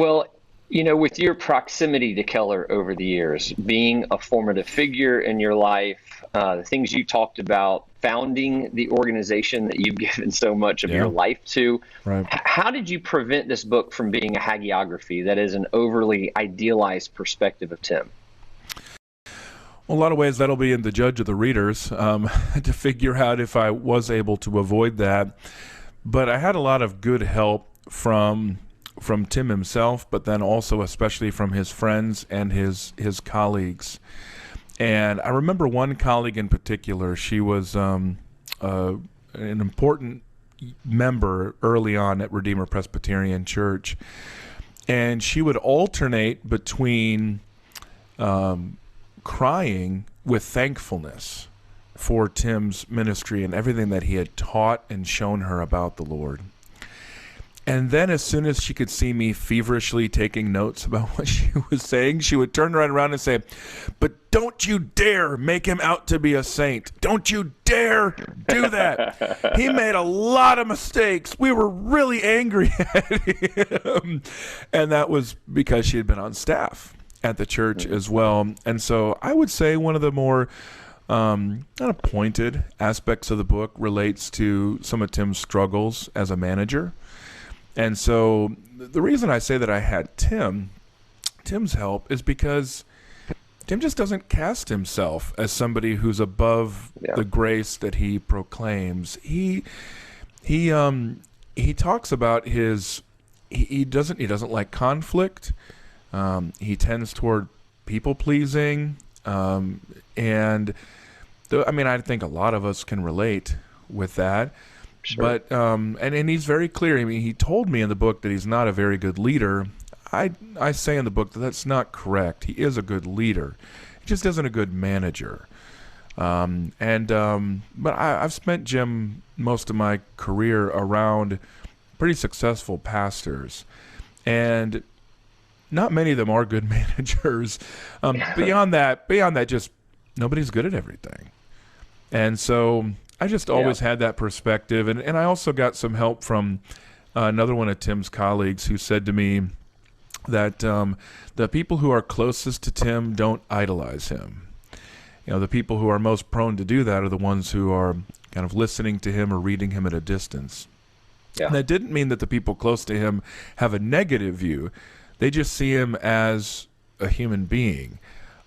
Well, with your proximity to Keller over the years, being a formative figure in your life, the things you talked about, founding the organization that you've given so much of your life to, right. How did you prevent this book from being a hagiography that is an overly idealized perspective of Tim? Well, a lot of ways that'll be in the judge of the readers to figure out if I was able to avoid that. But I had a lot of good help from Tim himself, but then also especially from his friends and his colleagues. And I remember one colleague in particular. She was an important member early on at Redeemer Presbyterian Church, and she would alternate between crying with thankfulness for Tim's ministry and everything that he had taught and shown her about the Lord. And then as soon as she could see me feverishly taking notes about what she was saying, she would turn right around and say, "But don't you dare make him out to be a saint. Don't you dare do that. He made a lot of mistakes. We were really angry at him." And that was because she had been on staff at the church as well. And so I would say one of the more kind of pointed aspects of the book relates to some of Tim's struggles as a manager. And so the reason I say that I had Tim's help is because Tim just doesn't cast himself as somebody who's above the grace that he proclaims. He talks about he doesn't like conflict. He tends toward people pleasing, and I think a lot of us can relate with that. Sure. But and he's very clear. I mean, he told me in the book that he's not a very good leader. I say in the book that that's not correct. He is a good leader. He just isn't a good manager. But I've spent, Jim, most of my career around pretty successful pastors, and not many of them are good managers. Beyond that, just nobody's good at everything. And so I just always had that perspective. And I also got some help from another one of Tim's colleagues who said to me that the people who are closest to Tim don't idolize him. The people who are most prone to do that are the ones who are kind of listening to him or reading him at a distance. Yeah. And that didn't mean that the people close to him have a negative view. They just see him as a human being.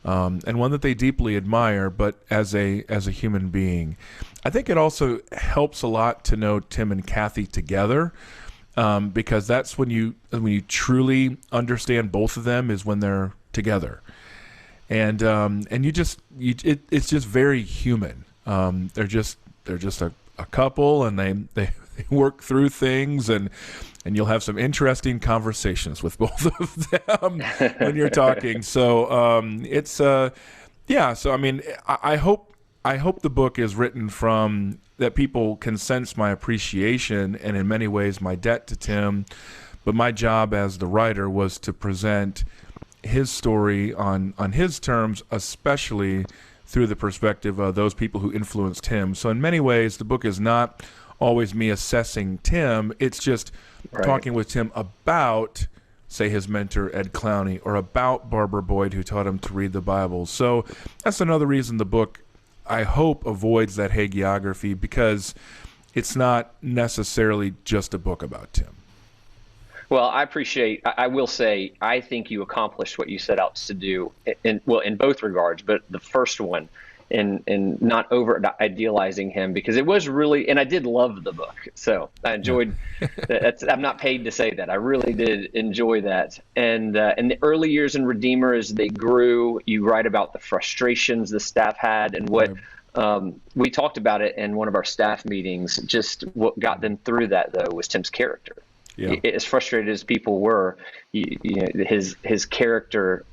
And one that they deeply admire, but as a human being. I think it also helps a lot to know Tim and Kathy together, because that's when you truly understand both of them is when they're together, and it's just very human. They're just a couple, and they work through things, and you'll have some interesting conversations with both of them when you're talking. So So I hope the book is written from that people can sense my appreciation and in many ways my debt to Tim. But my job as the writer was to present his story on his terms, especially through the perspective of those people who influenced him. So in many ways, the book is not always me assessing Tim. It's just talking with Tim about, say, his mentor, Ed Clowney, or about Barbara Boyd, who taught him to read the Bible. So that's another reason the book, I hope, avoids that hagiography, because it's not necessarily just a book about Tim. Well, I will say, I think you accomplished what you set out to do in both regards, but the first one, in not over idealizing him, because it was really, and I did love the book. So I enjoyed that. I'm not paid to say that. I really did enjoy that. And in the early years in Redeemer, as they grew, you write about the frustrations the staff had, and what we talked about it in one of our staff meetings. Just what got them through that, though, was Tim's character. Yeah. As frustrated as people were, his character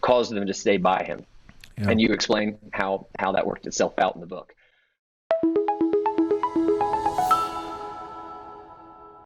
caused them to stay by him. Yeah. And you explain how that worked itself out in the book.